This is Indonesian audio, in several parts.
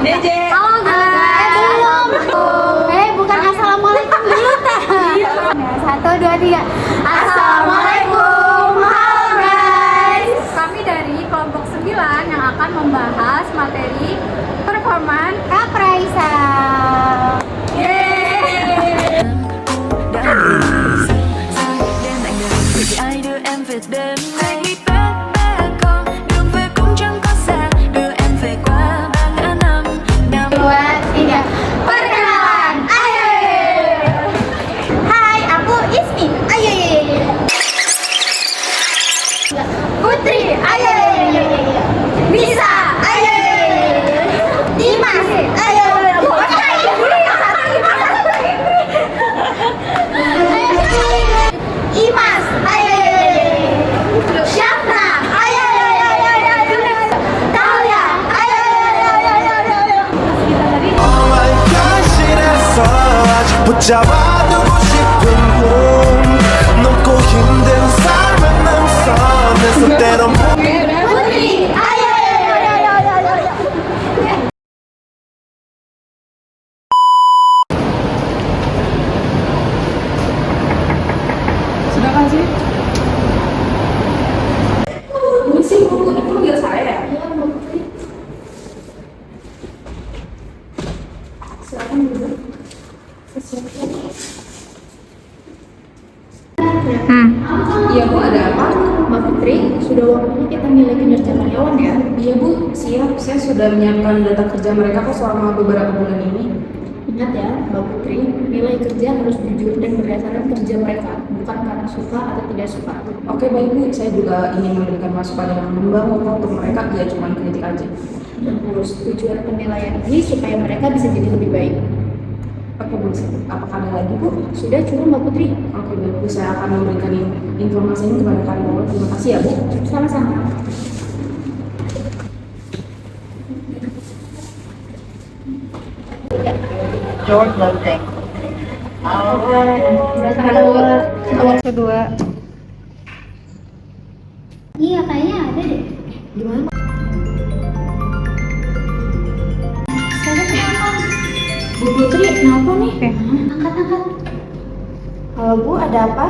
Neje. Halo guys. Belum. Bukan assalamualaikum dulu teh. Satu, dua, tiga. Assalamualaikum. Halo guys. Kami dari kelompok 9 yang akan membahas materi performan Kak Praisa. Ai đưa em về đêm nay back home, đường về cũng chẳng có xa, đưa em về qua 3 ngã năm. Dua, tiga. Perkenalan. Ayo. Hai, aku Ismi. Ayo. Putri. Ayo. Bisa. Ayo. Dimas. Ayo. Imas. Ayo. Syafna. Ayo. Talia. Ayo. Oh my gosh, 이래서 아직 붙잡아두고 싶은 꿈 넘고 힘든 삶은 능선에서 때론 Putri, ayo. Sudah kan sih? Misi buku itu manggil saya ya? Silakan dulu. Iya Bu, ada apa? Mbak Putri, sudah waktunya kita nilai kinerja karyawan ya. Iya Bu, siap. Saya sudah menyiapkan data kerja mereka kok selama beberapa bulan ini. Ingat ya, Mbak Putri, nilai kerja harus jujur dan berdasarkan kerja mereka, bukan karena suka atau tidak suka. Oke baik Bu, saya juga ingin memberikan masukan yang membangun untuk mereka, tidak cuma kritik aja. Dan terus tujuan penilaian ini supaya mereka bisa jadi lebih baik. Oke Bu, apakah ada lagi Bu? Sudah cukup Mbak Putri? Oke baik Bu, saya akan memberikan informasi ini kepada karyawan. Terima kasih ya Bu. Sama-sama. Awal kedua. Iya, kayaknya ada deh. Gimana? Saya kenapa? Bu Putri, kenapa nih? Angkat. Halo Bu, ada apa?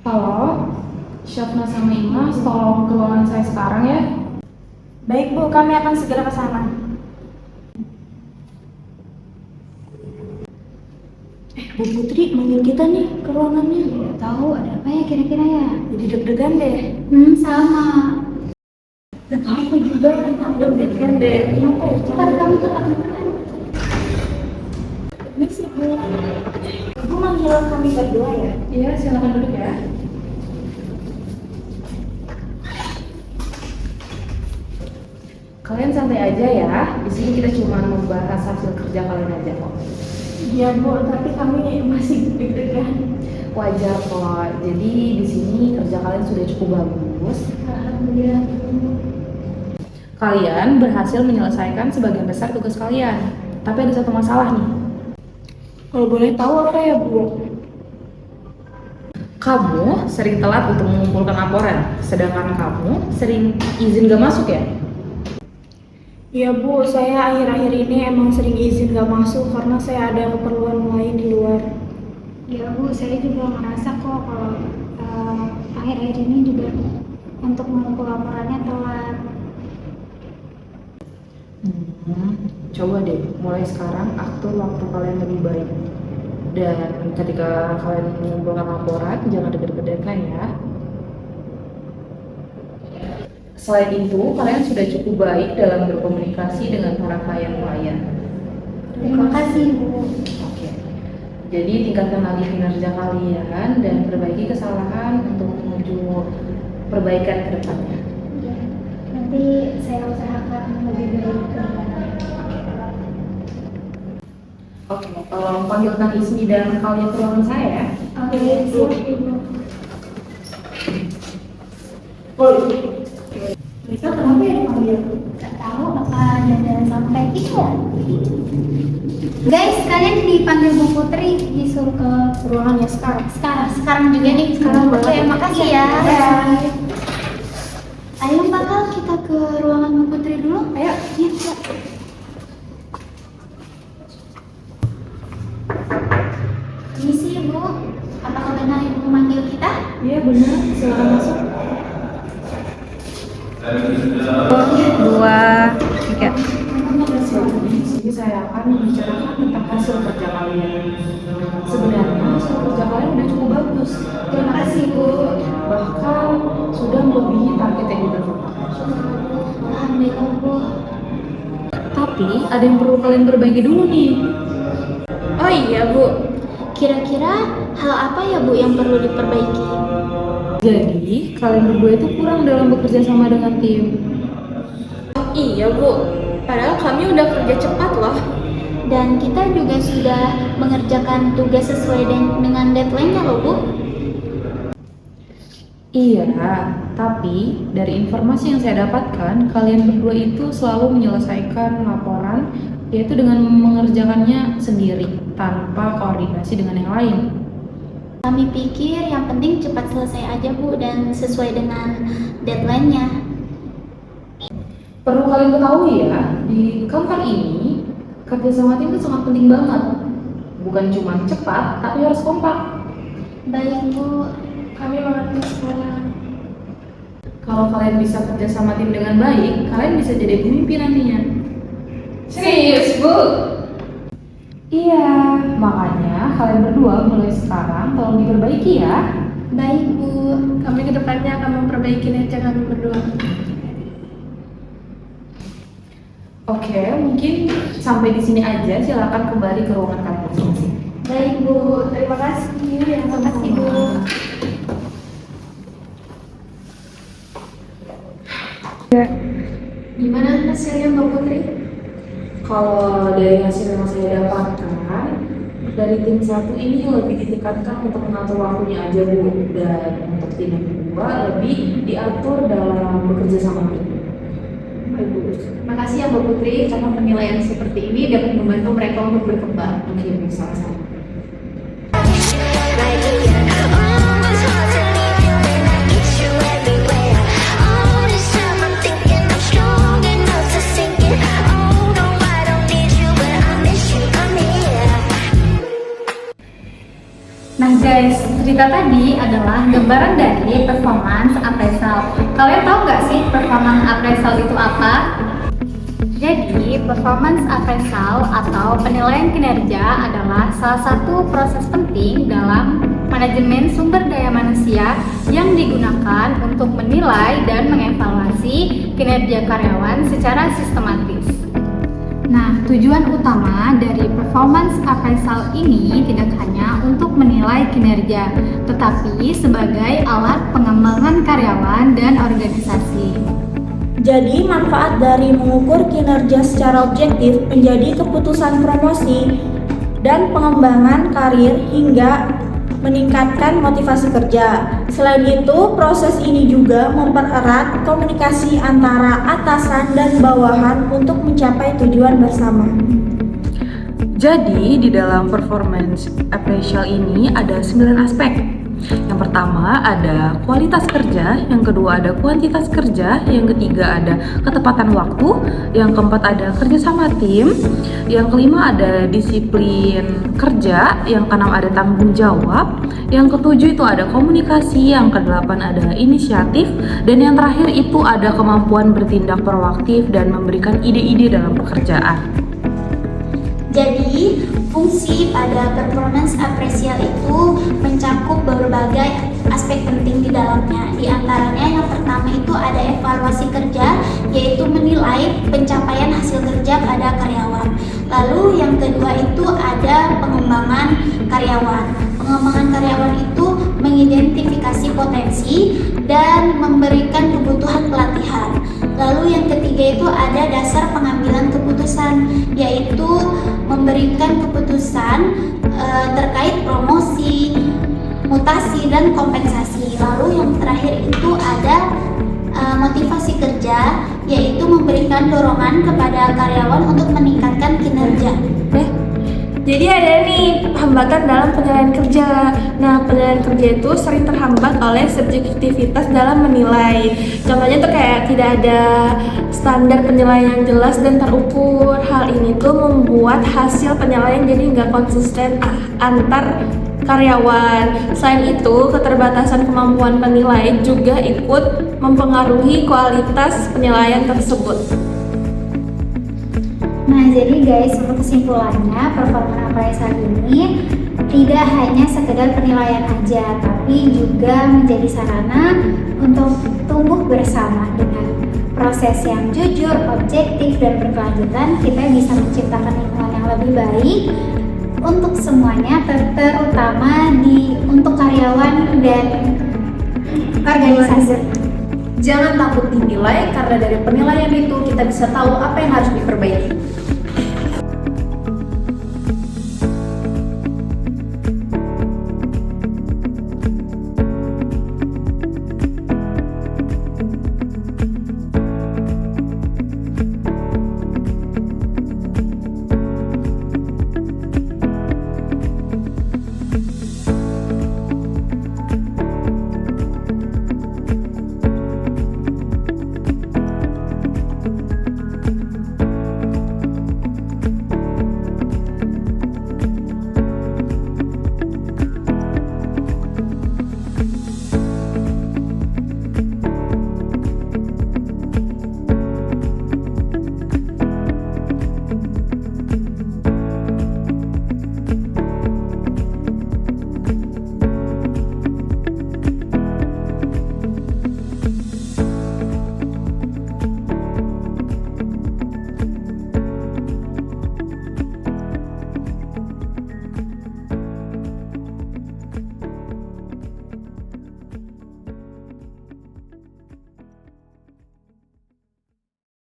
Halo, Syafna sama Imas, tolong ke ruangan saya sekarang ya. Baik Bu, kami akan segera ke sana. Bu Putri, manggil kita nih ke ruangannya. Nggak tahu ada apa ya kira-kira ya? Jadi deg-degan deh. Sama. Aku juga deg-degan deh. Kenapa? Cepat kamu tuh. Ini sih Bu. Ibu manggil kami berdua ya? Iya, silakan duduk ya. Kalian santai aja ya. Di sini kita cuma membahas hasil kerja kalian aja kok. Iya Bu, tapi kami masih deg-degan. Wajar kok. Jadi di sini kerja kalian sudah cukup bagus. Alhamdulillah. Kalian berhasil menyelesaikan sebagian besar tugas kalian. Tapi ada satu masalah nih. Kalau boleh tahu apa ya Bu? Kamu sering telat untuk mengumpulkan laporan, sedangkan kamu sering izin gak masuk ya? Iya Bu, saya akhir-akhir ini emang sering izin gak masuk karena saya ada keperluan lain di luar. Ya Bu, saya juga merasa kok kalau akhir-akhir ini juga untuk mengumpul laporannya telat. Coba deh, mulai sekarang atur waktu kalian lebih baik. Dan ketika kalian mengumpulkan laporan, jangan deket-deket deadline ya. Selain itu, kalian sudah cukup baik dalam berkomunikasi dengan para klien-klien. Terima kasih Bu. Oke. Jadi tingkatkan lagi kinerja kalian dan perbaiki kesalahan untuk menuju perbaikan ke depannya. Ya, nanti saya usahakan lebih baik ke depannya. Oke, tolong panggilkan Ismi dan kalian ke ruangan saya ya. Oke, siap Ibu. Bisa kenapa ya dipanggil? Gak tahu apa jalan sampai itu ya. Guys, kalian dipanggil Bu Putri disuruh ke Ruangannya sekarang. sekarang juga nih. Sekarang Oke, boleh. makasih ya. Bye. Ayo Mbak Kal, kita ke ruangan Bu Putri dulu. Ayo. Iya, Mbak. 2, 3. Jadi di sini saya akan membicarakan tentang hasil kerja kalian. Sebenarnya hasil kerja kalian udah cukup bagus. Terima kasih Bu. Bahkan sudah melebihi target yang ditentukan. Alhamdulillah Bu. Tapi ada yang perlu kalian perbaiki dulu nih. Oh iya Bu, Kira-kira hal apa ya Bu yang perlu diperbaiki? Jadi kalian berdua itu kurang dalam bekerja sama dengan tim. iya Bu. Padahal kami udah kerja cepat loh. Dan kita juga sudah mengerjakan tugas sesuai dengan deadline-nya loh Bu. Iya, tapi dari informasi yang saya dapatkan, kalian berdua itu selalu menyelesaikan laporan yaitu dengan mengerjakannya sendiri tanpa koordinasi dengan yang lain. Kami pikir yang penting cepat selesai aja Bu dan sesuai dengan deadline-nya. Perlu kalian ketahui ya, di kantor ini kerja sama tim itu sangat penting banget. Bukan cuma cepat, tapi harus kompak. Baik Bu. Kami mengerti sekarang. Kalau kalian bisa kerja sama tim dengan baik, kalian bisa jadi pemimpin nantinya. Serius Bu? Iya, makanya kalian berdua mulai sekarang tolong diperbaiki ya. Baik Bu. Kami kedepannya akan memperbaiki kinerja kami berdua. Oke, mungkin sampai di sini aja. Silakan kembali ke ruangan kalian masing-masing. Baik Bu. Terima kasih. Terima kasih Bu. Gimana hasilnya Mbak Putri? Kalau dari hasil yang saya dapatkan, dari tim satu ini lebih ditingkatkan untuk mengatur waktunya aja Bu, dan untuk tim yang kedua lebih diatur dalam bekerja sama tim. Bagus. Terima kasih ya Mbak Putri, karena penilaian seperti ini dapat membantu mereka untuk berkembang. Oke, sama-sama. Nah guys, cerita tadi adalah gambaran dari performance appraisal. Kalian tahu nggak sih performance appraisal itu apa? Jadi, performance appraisal atau penilaian kinerja adalah salah satu proses penting dalam manajemen sumber daya manusia yang digunakan untuk menilai dan mengevaluasi kinerja karyawan secara sistematis. Nah, tujuan utama dari performance appraisal ini tidak hanya untuk menilai kinerja, tetapi sebagai alat pengembangan karyawan dan organisasi. Jadi, manfaat dari mengukur kinerja secara objektif menjadi keputusan promosi dan pengembangan karir hingga meningkatkan motivasi kerja. Selain itu, proses ini juga mempererat komunikasi antara atasan dan bawahan untuk mencapai tujuan bersama. Jadi, di dalam performance appraisal ini ada 9 aspek. Yang pertama ada kualitas kerja, yang kedua ada kuantitas kerja, yang ketiga ada ketepatan waktu, yang keempat ada kerjasama tim, yang kelima ada disiplin kerja, yang keenam ada tanggung jawab, yang ketujuh itu ada komunikasi, yang kedelapan ada inisiatif, dan yang terakhir itu ada kemampuan bertindak proaktif dan memberikan ide-ide dalam pekerjaan. Jadi, fungsi pada performance appraisal itu mencakup berbagai aspek penting di dalamnya. Di antaranya yang pertama itu ada evaluasi kerja, yaitu menilai pencapaian hasil kerja pada karyawan. Lalu yang kedua itu ada pengembangan karyawan. Pengembangan karyawan itu mengidentifikasi potensi dan memberikan kebutuhan pelatihan. Lalu yang ketiga itu ada dasar pengambilan keputusan, yaitu memberikan keputusan terkait promosi, mutasi, dan kompensasi. Lalu yang terakhir itu ada motivasi kerja, yaitu memberikan dorongan kepada karyawan untuk meningkatkan kinerja. Jadi ada nih hambatan dalam penilaian kerja. Nah, penilaian kerja itu sering terhambat oleh subjektivitas dalam menilai. Contohnya tuh kayak tidak ada standar penilaian yang jelas dan terukur. Hal ini tuh membuat hasil penilaian jadi nggak konsisten antar karyawan. Selain itu, keterbatasan kemampuan penilai juga ikut mempengaruhi kualitas penilaian tersebut. Nah, jadi guys, untuk kesimpulannya, performance appraisal ini tidak hanya sekedar penilaian aja, tapi juga menjadi sarana untuk tumbuh bersama. Dengan proses yang jujur, objektif, dan berkelanjutan, kita bisa menciptakan lingkungan yang lebih baik untuk semuanya, terutama untuk karyawan dan organisasi. Jangan takut dinilai, karena dari penilaian itu kita bisa tahu apa yang harus diperbaiki.